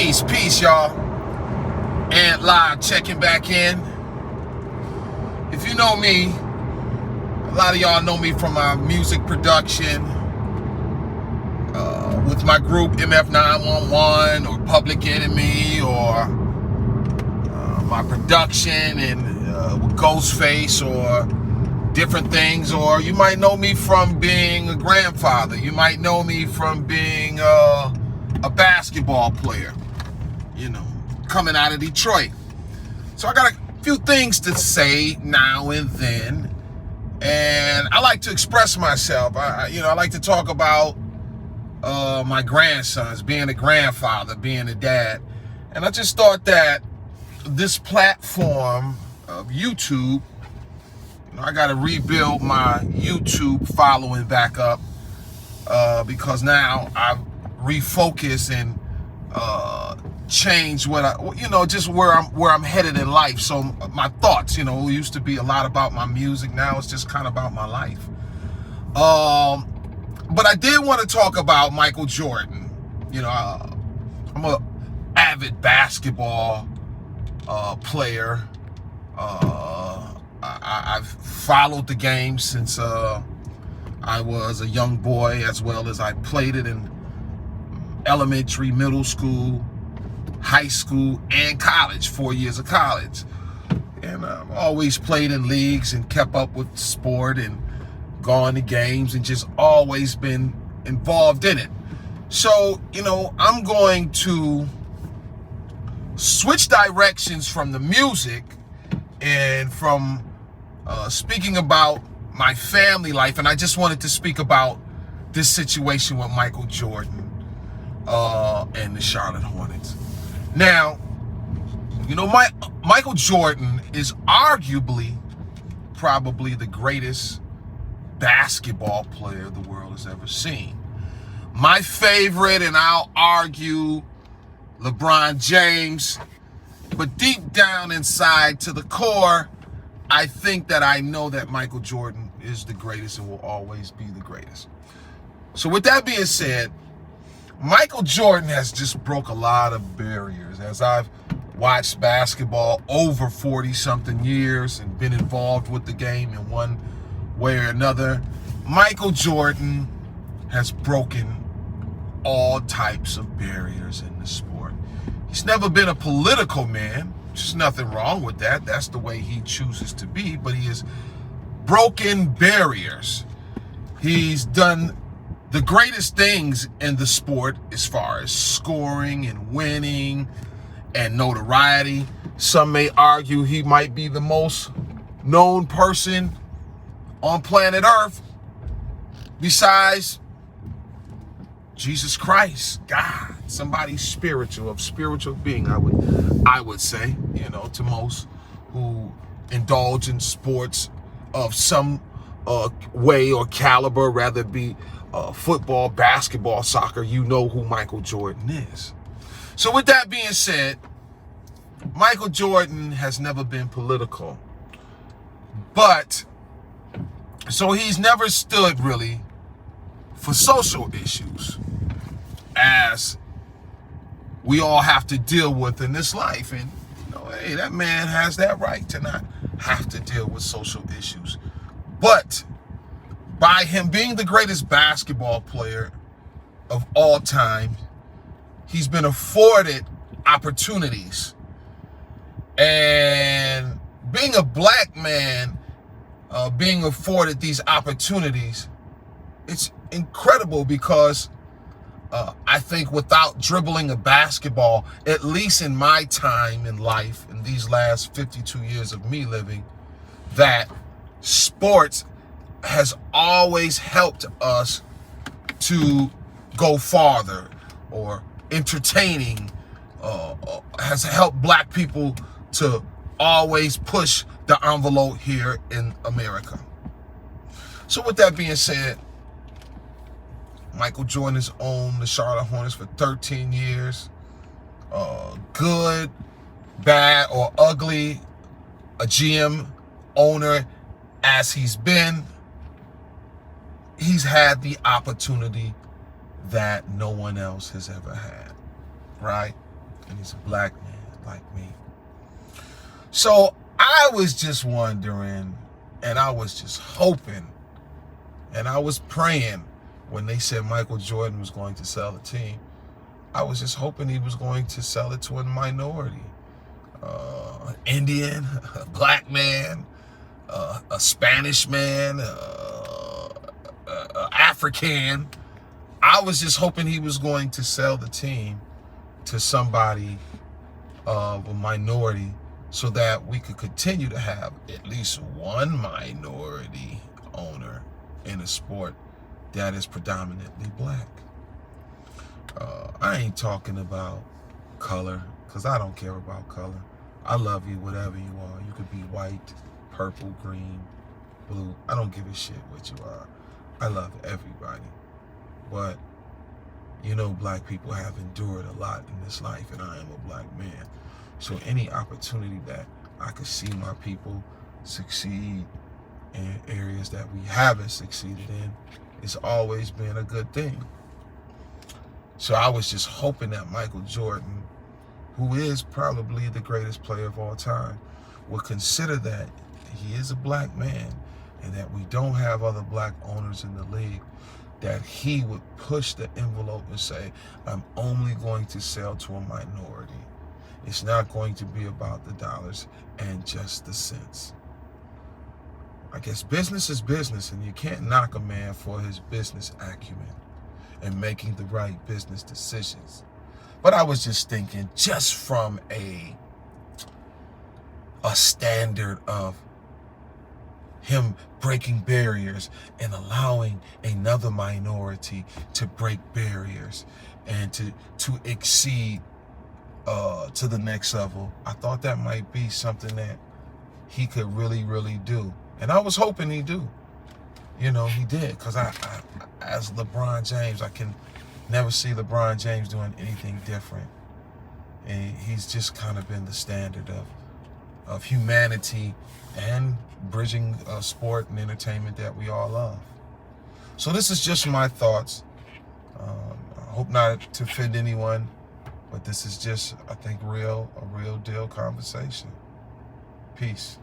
Peace, y'all. Antlive checking back in. If you know me, a lot of y'all know me from my music production with my group MF911 or Public Enemy, or my production and with Ghostface or different things. Or you might know me from being a grandfather. You might know me from being a basketball player, coming out of Detroit. So I got a few things to say now and then, and I like to express myself. I like to talk about my grandsons, being a grandfather, being a dad. And I just thought that this platform of YouTube, I got to rebuild my YouTube following back up because now I've refocused and change what just where I'm headed in life. So my thoughts, it used to be a lot about my music. Now it's just kind of about my life. But I did want to talk about Michael Jordan. I'm a avid basketball player. I've followed the game since I was a young boy, as well as I played it in elementary, middle school, high school, and college, 4 years of college. And I've always played in leagues and kept up with sport and gone to games and just always been involved in it. So, I'm going to switch directions from the music and from speaking about my family life. And I just wanted to speak about this situation with Michael Jordan and the Charlotte Hornets. Now, Michael Jordan is arguably probably the greatest basketball player the world has ever seen. My favorite, and I'll argue, LeBron James. But deep down inside to the core, I think that I know that Michael Jordan is the greatest and will always be the greatest. So with that being said, Michael Jordan has just broke a lot of barriers. As I've watched basketball over 40-something years and been involved with the game in one way or another, Michael Jordan has broken all types of barriers in the sport. He's never been a political man. There's nothing wrong with that. That's the way he chooses to be. But he has broken barriers. He's done the greatest things in the sport as far as scoring and winning and notoriety. Some may argue he might be the most known person on planet Earth besides Jesus Christ, God, somebody spiritual, of spiritual being, I would say, to most who indulge in sports of some way or caliber, rather it be football, basketball, soccer, who Michael Jordan is. So with that being said, Michael Jordan has never been political, but so he's never stood really for social issues, as we all have to deal with in this life. And hey, that man has that right to not have to deal with social issues. But by him being the greatest basketball player of all time, he's been afforded opportunities. And being a black man, being afforded these opportunities, it's incredible because I think without dribbling a basketball, at least in my time in life, in these last 52 years of me living, that sports has always helped us to go farther, or entertaining has helped black people to always push the envelope here in America. So with that being said, Michael Jordan has owned the Charlotte Hornets for 13 years. Good, bad, or ugly, a GM owner as he's been, he's had the opportunity that no one else has ever had, right? and he's a black man like me. So I was just wondering, and I was just hoping, and I was praying when they said Michael Jordan was going to sell the team. I was just hoping he was going to sell it to a minority. Indian, a black man, a Spanish man, African. I was just hoping he was going to sell the team to somebody of a minority so that we could continue to have at least one minority owner in a sport that is predominantly black. I ain't talking about color, because I don't care about color. I love you whatever you are. You could be white, purple, green, blue. I don't give a shit what you are. I love everybody. But, you know, black people have endured a lot in this life, and I am a black man. So any opportunity that I could see my people succeed in areas that we haven't succeeded in, it's always been a good thing. So I was just hoping that Michael Jordan, who is probably the greatest player of all time, would consider that he is a black man and that we don't have other black owners in the league, that he would push the envelope and say, I'm only going to sell to a minority. It's not going to be about the dollars and just the cents. I guess business is business, and you can't knock a man for his business acumen and making the right business decisions. But I was just thinking, just from a standard of him breaking barriers and allowing another minority to break barriers and to exceed to the next level, I thought that might be something that he could really, really do. And I was hoping he'd do. You know, he did, because I as LeBron James, I can never see LeBron James doing anything different. And he's just kind of been the standard of humanity and bridging sport and entertainment that we all love. So this is just my thoughts. I hope not to offend anyone, but this is just, I think, a real deal conversation. Peace.